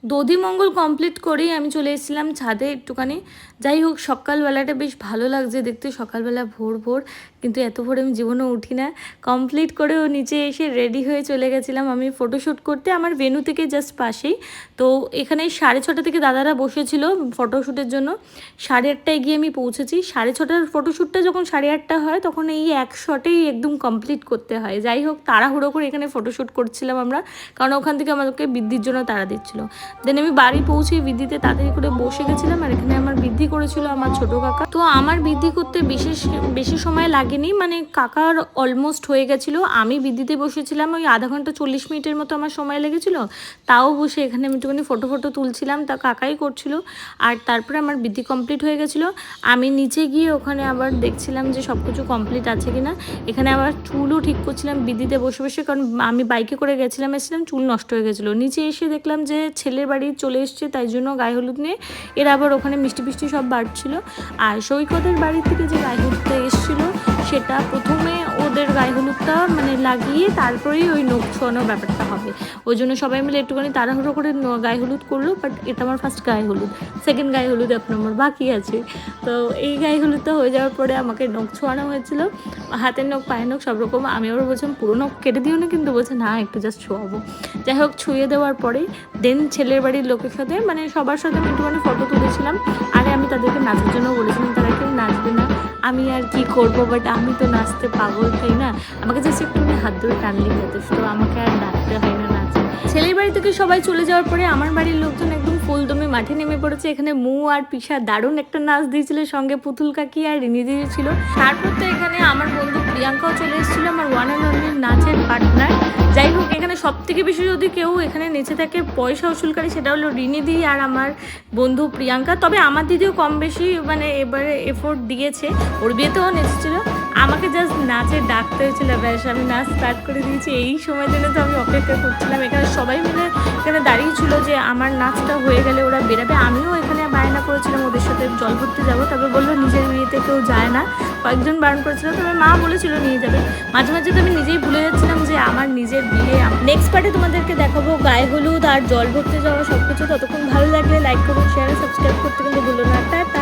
দধিমঙ্গল complete করেই আমি চলে এসেছিলাম ছাদে একটুখানি। যাই হোক, সকালবেলাটা বেশ ভালো লাগছে দেখতে, সকালবেলা ভোর ভোর, কিন্তু এত ভোর আমি জীবনেও উঠি না। কমপ্লিট করেও নিচে এসে রেডি হয়ে চলে গেছিলাম আমি ফটোশ্যুট করতে, আমার ভেন্যু থেকে জাস্ট পাশেই। তো এখানে 6:30 থেকে দাদারা বসেছিল ফটোশ্যুটের জন্য। 8:30টায় গিয়ে আমি পৌঁছেছি। 6:30টার ফটোশ্যুটটা যখন 8:30 হয় তখন এই এক শটেই একদম কমপ্লিট করতে হয়। যাই হোক, তাড়াহুড়ো করে এখানে ফটোশ্যুট করছিলাম আমরা, কারণ ওখান থেকে আমাদেরকে বৃদ্ধির জন্য তাড়া দিচ্ছিলো। দেন আমি বাড়ি পৌঁছে বৃদ্ধিতে তাড়াতাড়ি করে বসে গেছিলাম, আর এখানে আমার বৃদ্ধি করেছিল আমার ছোট কাকা। তো আমার বৃদ্ধি করতে বেশি সময় লাগেনি, মানে কাকার অলমোস্ট হয়ে গেছিলো। আমি বৃদ্ধিতে বসেছিলাম ওই আধা ঘন্টা 40 মিনিটের মতো আমার সময় লেগেছিল। তাও বসে এখানে আমি একটুখানি ফটো তুলছিলাম, তা কাকাই করছিল। আর তারপরে আমার বৃদ্ধি কমপ্লিট হয়ে গেছিলো। আমি নিচে গিয়ে ওখানে আবার দেখছিলাম যে সব কিছু কমপ্লিট আছে কিনা। এখানে আবার চুলও ঠিক করছিলাম বৃদ্ধিতে বসে বসে, কারণ আমি বাইকে করে এসেছিলাম, চুল নষ্ট হয়ে গেছিলো। নিচে এসে দেখলাম যে ছেলের বাড়ি চলে এসছে, তাই জন্য গায়ে হলুদ নিয়ে এরা আবার ওখানে মিষ্টি ফিষ্টি সব বাড়ছিল। আর সৈকতের বাড়ি থেকে যে গায়ে হলুদটা এসেছিলো, সেটা প্রথমে ওদের গায়ে হলুদটা মানে লাগিয়ে তারপরেই ওই নখ ছোঁয়ানোর ব্যাপারটা হবে। ওই জন্য সবাই মিলে একটুখানি তাড়াহুড়ো করে গায়ে হলুদ করলো। বাট এটা আমার ফার্স্ট গায়ে হলুদ, সেকেন্ড গায়ে হলুদ এখন আমার বাকি আছে। তো এই গায়ে হলুদটা হয়ে যাওয়ার পরে আমাকে নখ ছোঁয়ানো হয়েছিল, হাতের নখ পায়ের নখ সব রকম। আমি আবার বলছিলাম পুরো নখ কেটে দিও না, কিন্তু বলছে না একটু জাস্ট ছোঁয়াবো। যাই হোক, ছুঁয়ে দেওয়ার পরেই দেন ছেলের বাড়ির লোকের সাথে মানে সবার সাথে আমি একটুখানি ফটো তুলেছিলাম। আরে আমি তাদেরকে নাচার জন্য বলেছিলাম, তারা কেউ নাচবে না, আমি আর কি করবো, বাট আমি তো নাচতে পাগল, তাই না? আমাকে জাস্ট একটুখানি হাত ধরে টানলেই যথেষ্ট, আমাকে আর ডাকতে হয় না নাচে। ছেলের বাড়ি থেকে সবাই চলে যাওয়ার পরে আমার বাড়ির লোকজন একদম ফুলদমে মাঠে নেমে পড়েছে। এখানে মু আর পিসা দারুণ একটা নাচ দিয়েছিল, সঙ্গে পুতুল কাকি আর রিনি দিদি ছিল। তারপর তো এখানে আমার বন্ধু প্রিয়াঙ্কাও চলে এসেছিল, আমার ওয়ান অ্যান্ড অনলি নাচের পার্টনার। যাই হোক, এখানে সব থেকে বেশি যদি কেউ এখানে নেচে থাকে পয়সা উসুলকারী, সেটা হলো রিনি দিদি আর আমার বন্ধু প্রিয়াঙ্কা। তবে আমার দিদিও কম বেশি মানে এবারে এফোর্ট দিয়েছে, ওর বিয়েতেও নেচেছিল। আমাকে জাস্ট নাচে ডাকতে হয়েছিল, ব্যাস আমি নাচ স্টার্ট করে দিয়েছি। এই সময়ের জন্য তো আমি অপেক্ষা করছিলাম। এখানে সবাই মিলে এখানে দাঁড়িয়ে ছিল যে আমার নাচটা হয়ে গেলে ওরা বেরাবে। আমিও এখানে বায়না করেছিলাম ওদের সাথে জল ভরতে যাবো, তবে বললো নিজের বিয়েতে কেউ যায় না, কয়েকজন বারণ করেছিল, তবে মা বলেছিল নিয়ে যাবে। মাঝে মাঝে তো আমি নিজেই ভুলে যাচ্ছিলাম যে আমার নিজের বিয়ে। নেক্সট পার্টে তোমাদেরকে দেখাবো গায়ে হলুদ আর জল ভরতে যাওয়া সব কিছু। ততক্ষণ ভালো লাগলে লাইক করুন, শেয়ার, সাবস্ক্রাইব করতে কিন্তু ভুলো না। টাটা।